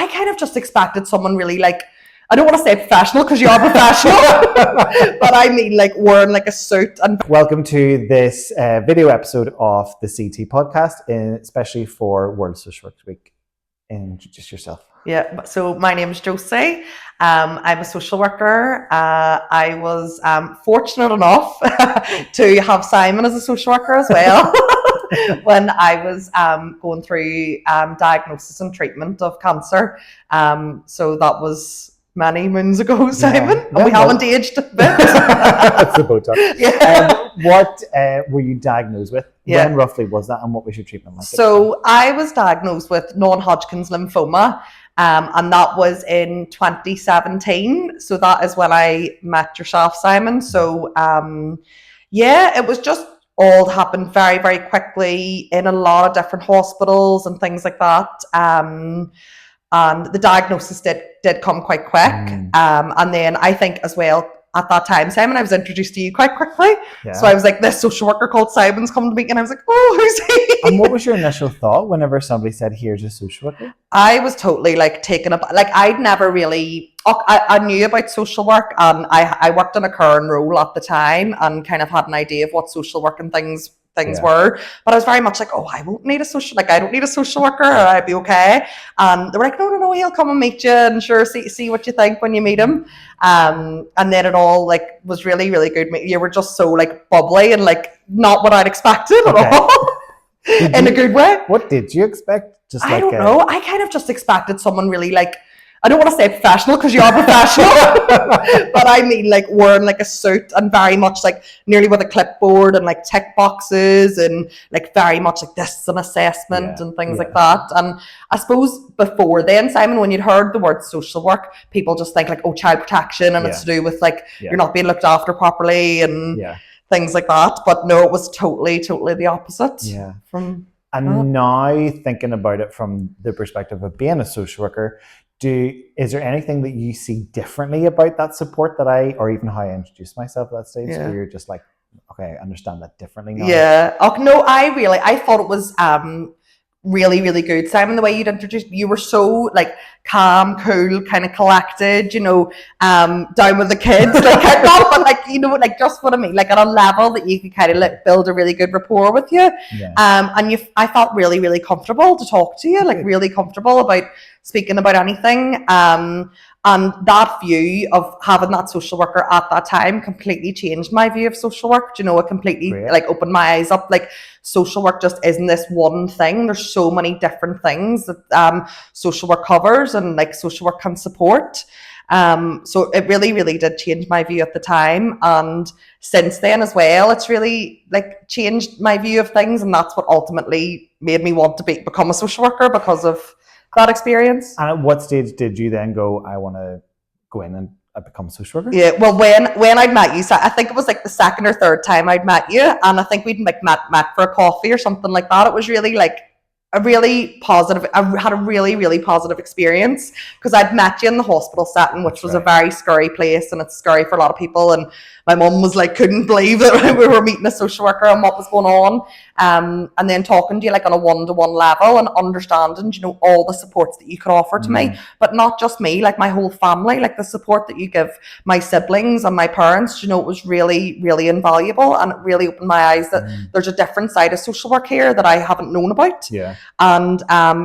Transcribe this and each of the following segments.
I kind of just expected someone really like, I don't want to say professional because you are professional, but I mean like wearing like a suit. And welcome to this video episode of the CT podcast, especially for World Social Work Week. Introduce yourself. Yeah, so my name is Josie. I'm a social worker. I was fortunate enough to have Simon as a social worker as well when I was going through diagnosis and treatment of cancer. So that was many moons ago, Simon, and we haven't aged a bit. That's the Botox. Yeah. What were you diagnosed with? Yeah. When roughly was that, and what was your treatment like? So I was diagnosed with non-Hodgkin's lymphoma, and that was in 2017. So that is when I met yourself, Simon. So yeah, it was just all happened very, very quickly in a lot of different hospitals and things like that. And the diagnosis did come quite quick. And then I think as well, at that time, Simon, I was introduced to you quite quickly. Yeah. So I was like, this social worker called Simon's come to me, and I was like, oh, who's he? And what was your initial thought whenever somebody said, here's a social worker? I was totally like taken aback. Like I'd never really, I knew about social work, and I worked in a current role at the time and kind of had an idea of what social work and things were, but I was very much like, oh, I won't need a social, like I don't need a social worker, or I'd be okay. And they were like, no, he'll come and meet you, and sure, see what you think when you meet him. And then it all like was really, really good. You were just so like bubbly and like not what I'd expected at all. In a good way. What did you expect? Just I don't know. I kind of just expected someone really like, I don't want to say professional because you are professional, but I mean like wearing like a suit and very much like nearly with a clipboard and like tick boxes and like very much like this is an assessment and things like that. And I suppose before then, Simon, when you'd heard the word social work, people just think like, oh, child protection, and it's to do with like you're not being looked after properly and things like that. But no, it was totally the opposite. Yeah. And now thinking about it from the perspective of being a social worker, is there anything that you see differently about that support or even how I introduced myself at that stage? Where you're just like, okay, I understand that differently now. Yeah. Oh, no, I thought it was really, really good. Simon, the way you'd introduced, you were so like calm, cool, kind of collected, you know, down with the kids, like not, but like, you know, like just what I mean, like at a level that you could kind of like build a really good rapport with you. Yeah. And I felt really, really comfortable to talk to you, like really comfortable about speaking about anything. And that view of having that social worker at that time completely changed my view of social work. You know, it completely like opened my eyes up. Like social work just isn't this one thing. There's so many different things that social work covers and like social work can support. So it really, really did change my view at the time. And since then as well, it's really like changed my view of things. And that's what ultimately made me want to become a social worker because of that experience. And at what stage did you then go, I want to go in and become a social worker? Yeah, well, when I'd met you, so I think it was like the second or third time I'd met you, and I think we'd like met for a coffee or something like that. It was really like a really positive, I had a really, really positive experience because I'd met you in the hospital setting, which was a very scary place, and it's scary for a lot of people. And my mum was like, couldn't believe that we were meeting a social worker and what was going on. And then talking to you like on a one-to-one level and understanding, you know, all the supports that you could offer to me, but not just me, like my whole family, like the support that you give my siblings and my parents, you know, it was really, really invaluable. And it really opened my eyes that there's a different side of social work here that I haven't known about. Yeah. And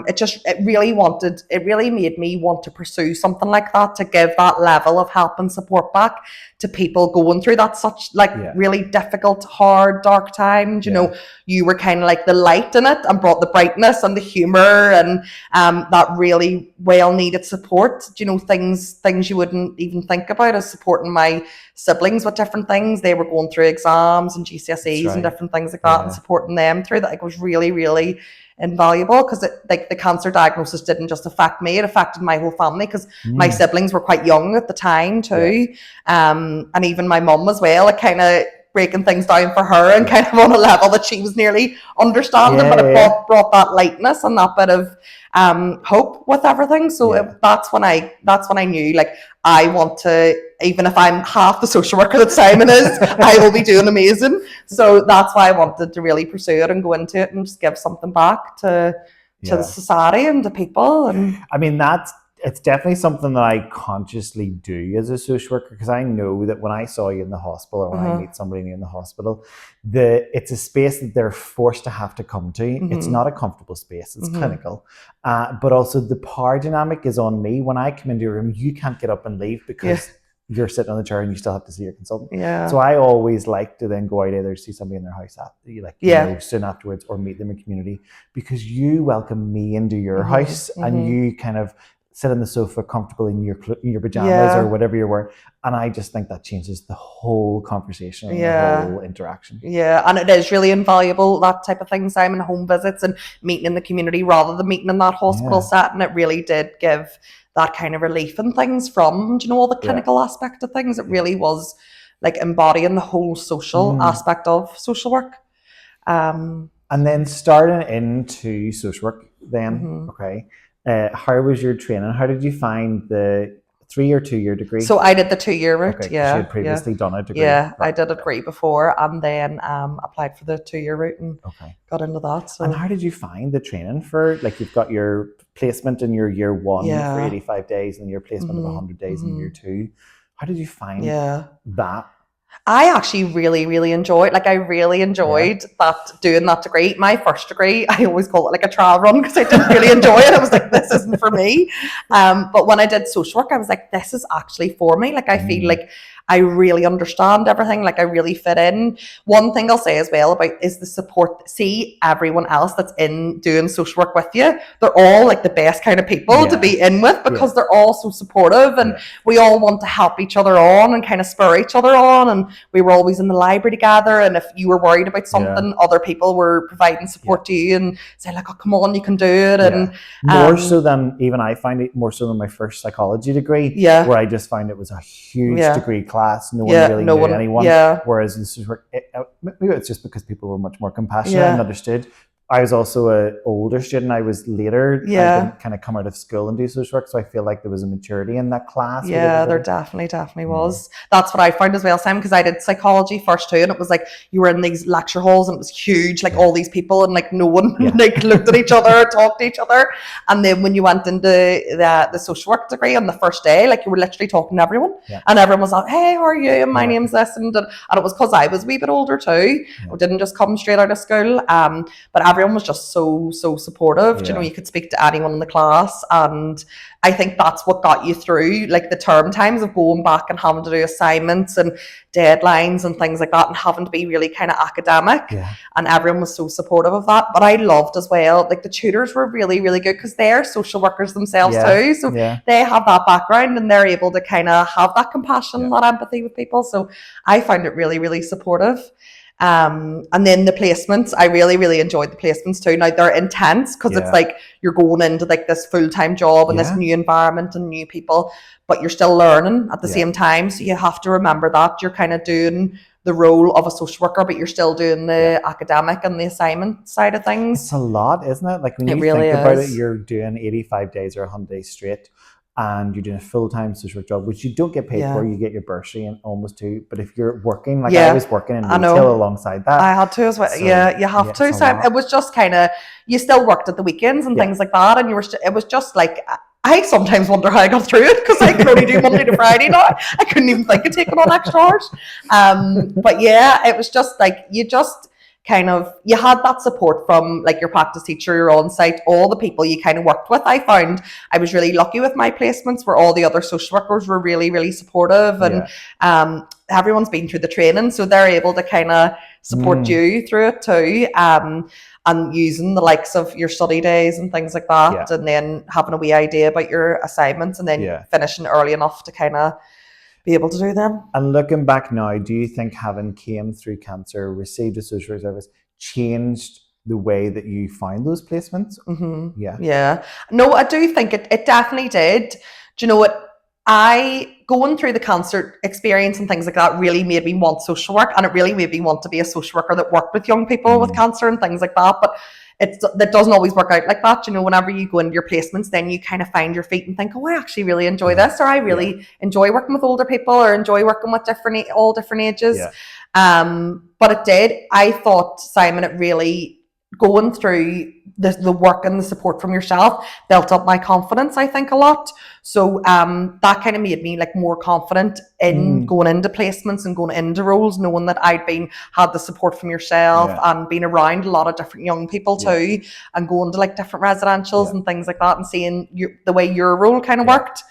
it really made me want to pursue something like that, to give that level of help and support back to people going through that such like really difficult, hard, dark times. You know, you were kind of like the light in it and brought the brightness and the humor and that really well needed support. You know, things you wouldn't even think about as supporting my siblings with different things. They were going through exams and GCSEs and different things like that, and supporting them through that, like, was really, really invaluable, because like the cancer diagnosis didn't just affect me, it affected my whole family, because my siblings were quite young at the time too. And even my mum as well, it kind of breaking things down for her and kind of on a level that she was nearly understanding, but it brought that lightness and that bit of hope with everything. So that's when I knew, like, I want to, even if I'm half the social worker that Simon is, I will be doing amazing. So that's why I wanted to really pursue it and go into it and just give something back to the society and to people. And I mean, that's it's definitely something that I consciously do as a social worker, because I know that when I saw you in the hospital, or when I meet somebody new in the hospital, it's a space that they're forced to have to come to. It's not a comfortable space. It's clinical, but also the power dynamic is on me. When I come into a room, you can't get up and leave because you're sitting on the chair and you still have to see your consultant. So I always like to then go out, either see somebody in their house soon afterwards, or meet them in community, because you welcome me into your house and you kind of sit on the sofa comfortable in your pajamas or whatever you're wearing. And I just think that changes the whole conversation and the whole interaction. Yeah, and it is really invaluable, that type of thing, Simon, home visits and meeting in the community rather than meeting in that hospital setting. It really did give that kind of relief and things from, all the clinical aspect of things. It really was like embodying the whole social aspect of social work. And then starting into social work then, okay. How was your training? How did you find the 3 or 2 year degree? So I did the 2 year route. Okay, you had previously done a degree. Yeah, I did a degree before, and then applied for the 2 year route and got into that. So. And how did you find the training for, like, you've got your placement in your year 1 for 85 days and your placement of 100 days in year 2. How did you find that? I actually really, really enjoyed that, doing that degree. My first degree, I always call it like a trial run because I didn't really enjoy it. I was like, this isn't for me. But when I did social work, I was like, this is actually for me. Like, I feel like I really understand everything. Like, I really fit in. One thing I'll say as well about is the support. See, everyone else that's in doing social work with you, they're all like the best kind of people to be in with, because they're all so supportive, and we all want to help each other on and kind of spur each other on. And we were always in the library together, and if you were worried about something, other people were providing support to you and saying like, oh, come on, you can do it. And more so than, even I find it more so than my first psychology degree, where I just find it was a huge degree class. No one really knew anyone. Whereas this is where maybe it's just because people were much more compassionate and understood. I was also an older student. I was later. I didn't kind of come out of school and do social work, so I feel like there was a maturity in that class. Yeah, there definitely was. That's what I found as well, Sam, because I did psychology first too, and it was like you were in these lecture halls and it was huge, like all these people, and like no one like looked at each other or talked to each other. And then when you went into the social work degree on the first day, like you were literally talking to everyone, and everyone was like, "Hey, how are you? And my name's this," and it was because I was a wee bit older too. I didn't just come straight out of school, but everyone was just so supportive. You could speak to anyone in the class, and I think that's what got you through like the term times of going back and having to do assignments and deadlines and things like that, and having to be really kind of academic. And everyone was so supportive of that. But I loved as well, like the tutors were really, really good because they're social workers themselves too, so they have that background and they're able to kind of have that compassion, that empathy with people. So I found it really, really supportive. And then the placements, I really, really enjoyed the placements too. Now they're intense because it's like you're going into like this full-time job and this new environment and new people, but you're still learning at the same time. So you have to remember that you're kind of doing the role of a social worker, but you're still doing the academic and the assignment side of things. It's a lot, isn't it? Like when you think about it, you're doing 85 days or 100 days straight, and you're doing a full-time social work job, which you don't get paid for. You get your bursary and almost too. But if you're working, like I was working in retail alongside that. I had to as well. So, you have to. So it was just kind of, you still worked at the weekends and things like that. And you were, it was just like, I sometimes wonder how I got through it, because I can only do Monday to Friday now. I couldn't even think of taking on extra hours. But yeah, it was just like, you had that support from like your practice teacher, your on-site, all the people you kind of worked with. I found I was really lucky with my placements, where all the other social workers were really, really supportive, and everyone's been through the training, so they're able to kind of support you through it too, and using the likes of your study days and things like that, and then having a wee idea about your assignments, and then finishing early enough to kind of be able to do them. And looking back now, do you think having came through cancer, received a social work service, changed the way that you found those placements? Yeah. No, I do think it definitely did. Do you know what? Going through the cancer experience and things like that really made me want social work, and it really made me want to be a social worker that worked with young people with cancer and things like that. But that doesn't always work out like that. Whenever you go into your placements, then you kind of find your feet and think, oh, I actually really enjoy this, or I really enjoy working with older people, or enjoy working with all different ages. But it did. I thought, Simon, it really going through the work and the support from yourself built up my confidence, I think, a lot. So that kind of made me like more confident in going into placements and going into roles, knowing that had the support from yourself and been around a lot of different young people too, and going to like different residentials and things like that, and seeing the way your role kind of worked.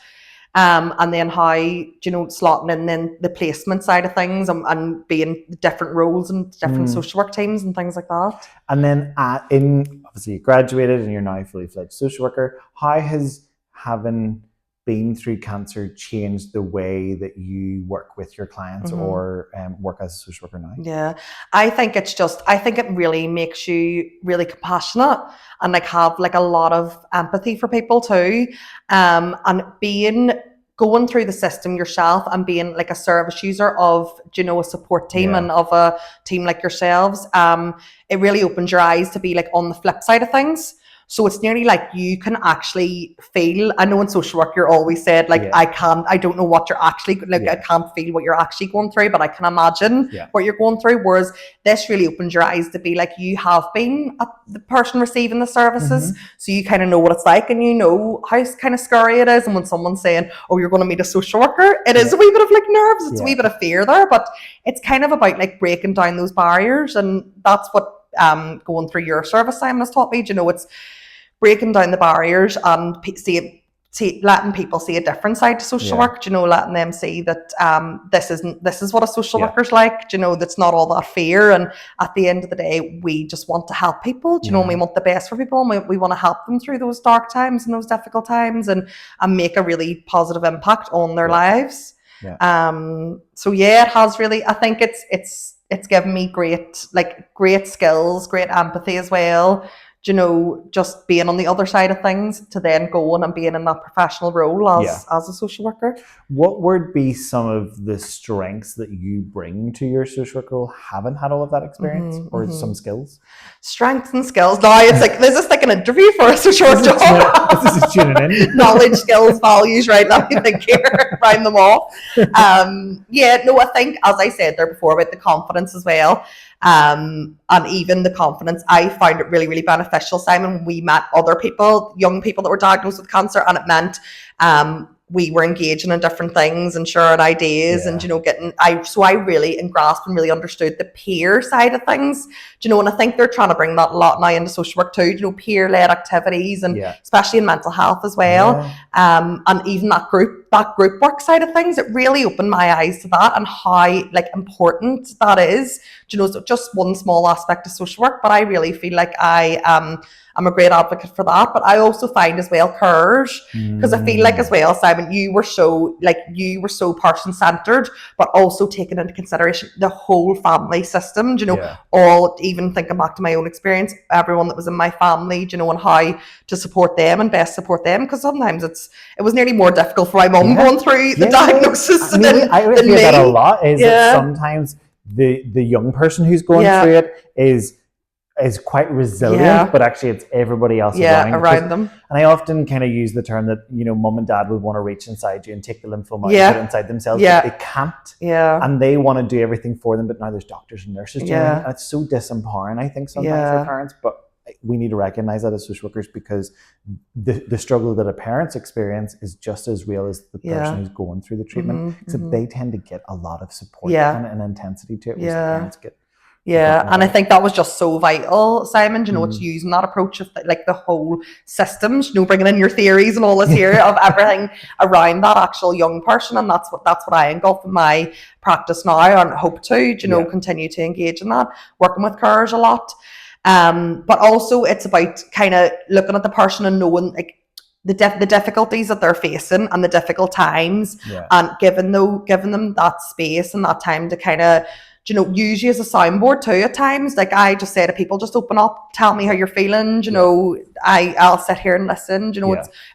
And then how, slotting in then the placement side of things, and being different roles and different social work teams and things like that. And then obviously you graduated and you're now a fully fledged social worker. How has having been through cancer changed the way that you work with your clients or work as a social worker now? Yeah, I think it really makes you really compassionate and like have like a lot of empathy for people too. And going through the system yourself and being like a service user of, a support team and of a team like yourselves, it really opens your eyes to be like on the flip side of things. So it's nearly like you can actually feel. I know in social work you're always said like, I don't know what you're actually like. I can't feel what you're actually going through, but I can imagine what you're going through. Whereas this really opens your eyes to be like, you have been the person receiving the services, so you kind of know what it's like, and you know how kind of scary it is. And when someone's saying, "Oh, you're going to meet a social worker," it is a wee bit of like nerves. It's a wee bit of fear there, but it's kind of about like breaking down those barriers, and that's what going through your service, Simon, has taught me. It's breaking down the barriers and letting people see a different side to social work. Letting them see that this is what a social worker's like. That's not all that fear. And at the end of the day, we just want to help people. And we want the best for people, and we want to help them through those dark times and those difficult times, and make a really positive impact on their lives. So it has really. I think it's given me great skills, great empathy as well. Just being on the other side of things to then going and being in that professional role as a social worker. What would be some of the strengths that you bring to your social work role, haven't had all of that experience, or some skills? Strengths and skills. Now it's like, this is like an interview for a social work job. This is tuning in. Knowledge, skills, values, right? Let me think here, round them off. I think, as I said there before, about the confidence as well. And even the confidence, I found it really, really beneficial, Simon, when we met other people, young people that were diagnosed with cancer, and it meant we were engaging in different things and sharing ideas and, I really grasped and really understood the peer side of things, and I think they're trying to bring that a lot now into social work too, peer-led activities, and especially in mental health as well. And even that group work side of things, it really opened my eyes to that and how important that is. So just one small aspect of social work, but I really feel like I'm a great advocate for that. But I also find as well carers, because I feel like as well, Simon, you were so person-centered, but also taking into consideration the whole family system, all, even thinking back to my own experience, everyone that was in my family, and how to support them and best support them, because sometimes it was nearly more difficult for my mum going through the diagnosis than me. I hear that a lot, is that sometimes the young person who's going through it is quite resilient, but actually it's everybody else around them. And I often kind of use the term that, mum and dad would want to reach inside you and take the lymphoma and put it inside themselves, but they can't. And they want to do everything for them, but now there's doctors and nurses doing it. And it's so disempowering, I think, sometimes for parents. But we need to recognize that as social workers, because the struggle that a parent's experience is just as real as the person who's going through the treatment. So they tend to get a lot of support and intensity to it, whereas the parents get. And I think that was just so vital, Simon. It's using that approach of the whole systems, bringing in your theories and all this here of everything around that actual young person, and that's what I engulf in my practice now, and hope to continue to engage in that, working with carers a lot. But also it's about kind of looking at the person and knowing the difficulties that they're facing and the difficult times, and giving them that space and that time to kind of use you as a soundboard too at times. Like I just say to people, just open up, tell me how you're feeling. I'll sit here and listen.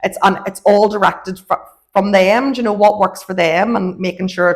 It's all directed from them. What works for them, and making sure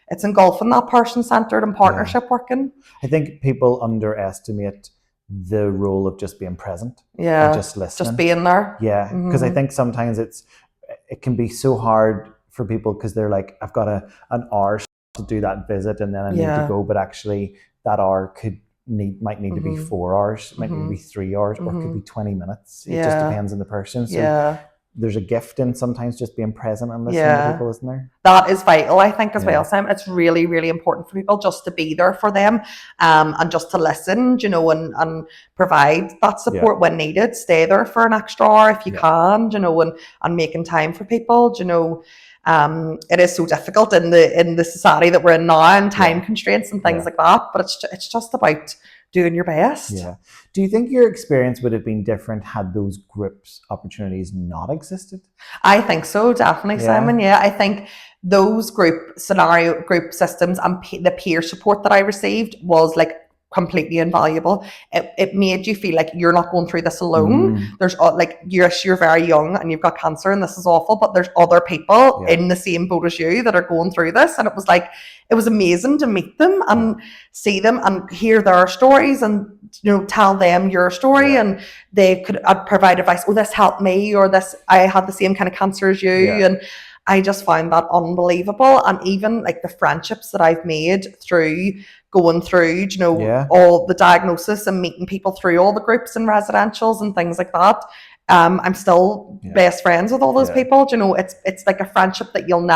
it's engulfing that person-centered and partnership working. I think people underestimate the role of just being present, and just listening, just being there. Because I think sometimes it can be so hard for people, because they're like, I've got an hour to do that visit and then I need to go, but actually that hour could might need to be 4 hours, might need to be 3 hours, or it could be 20 minutes. It just depends on the person. So there's a gift in sometimes just being present and listening to people, isn't there? That is vital, I think, as well, Sam. It's really, really important for people just to be there for them, and just to listen, you know, and provide that support when needed. Stay there for an extra hour if you can, you know, and making time for people, you know. It is so difficult in the society that we're in now, and time constraints and things like that. But it's just about doing your best. Yeah. Do you think your experience would have been different had those groups opportunities not existed? I think so, definitely, Simon. Yeah, I think those group systems and the peer support that I received was like completely invaluable. It made you feel like you're not going through this alone. There's like you're very young and you've got cancer and this is awful, but there's other people in the same boat as you that are going through this. And it was amazing to meet them and see them and hear their stories and, you know, tell them your story, and they could provide advice. Oh, this helped me, or this, I had the same kind of cancer as you. And I just find that unbelievable. And even like the friendships that I've made through going through, you know, all the diagnosis and meeting people through all the groups and residentials and things like that. I'm still best friends with all those people. You know, it's like a friendship that you'll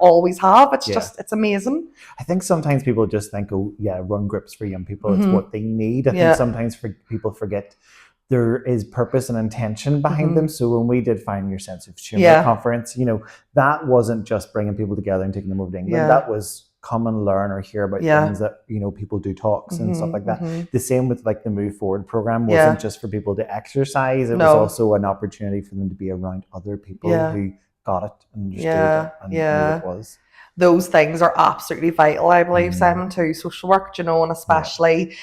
always have. It's just, it's amazing. I think sometimes people just think, oh yeah, run groups for young people. It's what they need. I think sometimes people forget there is purpose and intention behind them. So when we did Find Your Sense of Humor conference, you know, that wasn't just bringing people together and taking them over to England. That was come and learn or hear about things that, you know, people do talks and stuff like that. The same with like the Move Forward program wasn't just for people to exercise. It was also an opportunity for them to be around other people who got it and understood it and knew what it was. Those things are absolutely vital, I believe, Simon, to social work, you know, and especially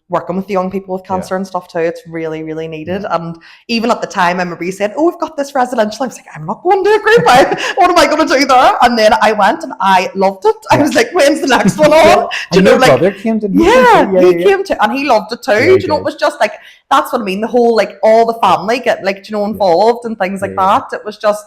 working with young people with cancer and stuff too. It's really, really needed. And even at the time, I remember you said, oh, we've got this residential. I was like, I'm not going to a group. What am I going to do there? And then I went and I loved it. I was like, when's the next one on? Do you know, like, brother came to he came to, and he loved it too. Do you know, it was just like, that's what I mean. The whole, like, all the family get, like, you know, involved and things like that. It was just,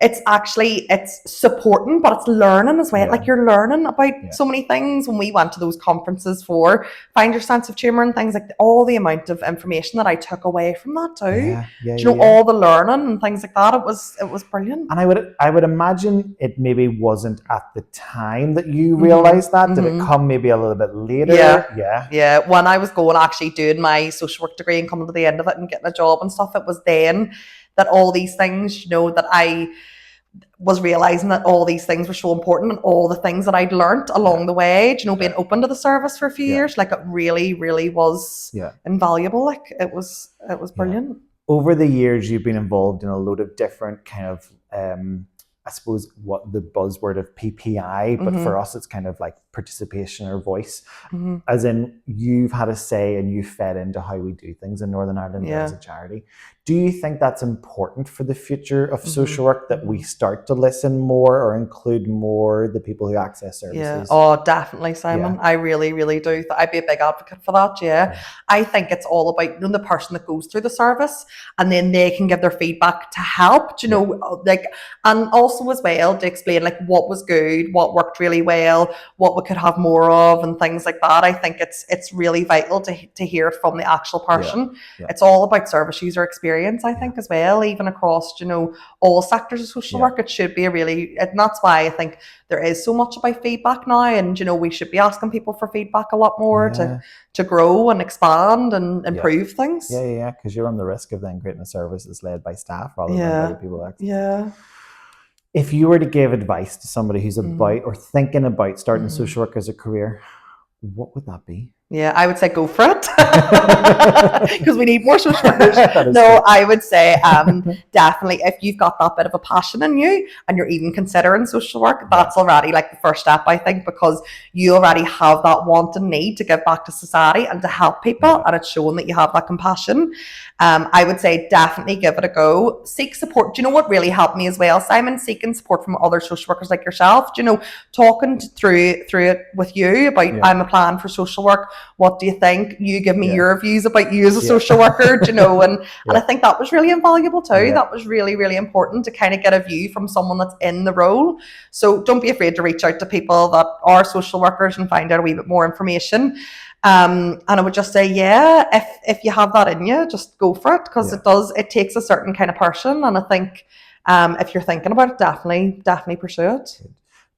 it's supporting, but it's learning as well. Like, you're learning about so many things. When we went to those conferences for Find Your Sense of Humor and things, like all the amount of information that I took away from that too. Do you know, all the learning and things like that. It was brilliant. And I would imagine it maybe wasn't at the time that you realized that. Did it come maybe a little bit later? Yeah. When I was going, actually doing my social work degree and coming to the end of it and getting a job and stuff, it was then that all these things, you know, that I was realizing that all these things were so important, and all the things that I'd learned along the way, you know, being open to the service for a few years, like it really, really was invaluable. Like it was brilliant. Over the years, you've been involved in a load of different kind of, I suppose, what the buzzword of PPI, but for us, it's kind of like participation or voice, as in you've had a say and you fed into how we do things in Northern Ireland as a charity. Do you think that's important for the future of social work, that we start to listen more or include more the people who access services? Yeah. Oh, definitely, Simon. I really, really do. I'd be a big advocate for that. I think it's all about, you know, the person that goes through the service, and then they can give their feedback to help, you know, like, and also as well to explain like what was good, what worked really well, what we could have more of, and things like that. I think it's really vital to hear it from the actual person. It's all about service user experience, I think, as well, even across, you know, all sectors of social work. It should be and that's why I think there is so much about feedback now, and, you know, we should be asking people for feedback a lot more to grow and expand and improve things. Because you're on the risk of then creating a service that's led by staff rather than by the people that If you were to give advice to somebody who's about or thinking about starting social work as a career, what would that be? Yeah, I would say go for it, because we need more social workers. No, I would say definitely, if you've got that bit of a passion in you and you're even considering social work, that's already like the first step, I think, because you already have that want and need to give back to society and to help people, and it's showing that you have that compassion. I would say definitely give it a go. Seek support. Do you know what really helped me as well, Simon? Seeking support from other social workers like yourself. Do you know, talking through it with you about I'm applying for social work. What do you think? You give me your views about you as a social worker, you know, and I think that was really invaluable too. That was really, really important to kind of get a view from someone that's in the role. So don't be afraid to reach out to people that are social workers and find out a wee bit more information. And I would just say, yeah, if you have that in you, just go for it, because it takes a certain kind of person. And I think if you're thinking about it, definitely pursue it.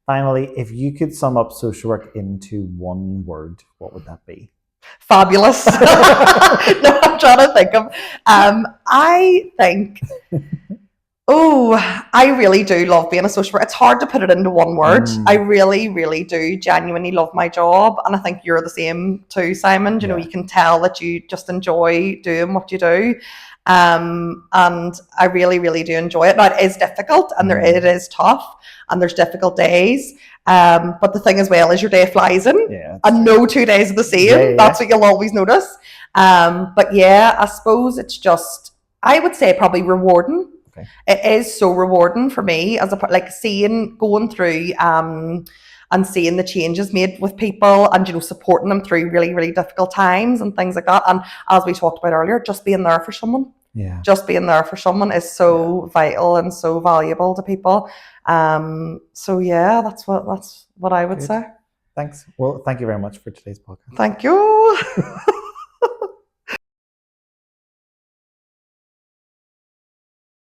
Finally, if you could sum up social work into one word, what would that be? Fabulous. No, I'm trying to think of. I think. Oh, I really do love being a social worker. It's hard to put it into one word. I really, really do genuinely love my job. And I think you're the same too, Simon. You know, you can tell that you just enjoy doing what you do. And I really, really do enjoy it. Now, it is difficult, and it is tough, and there's difficult days. But the thing as well is your day flies in, and no 2 days are the same. That's what you'll always notice. But yeah, I suppose it's just, I would say probably rewarding. It is so rewarding for me as going through and seeing the changes made with people, and, you know, supporting them through really, really difficult times and things like that. And as we talked about earlier, just being there for someone. Just being there for someone is so vital and so valuable to people. So yeah, that's what I would say. Thanks. Well, thank you very much for today's podcast. Thank you.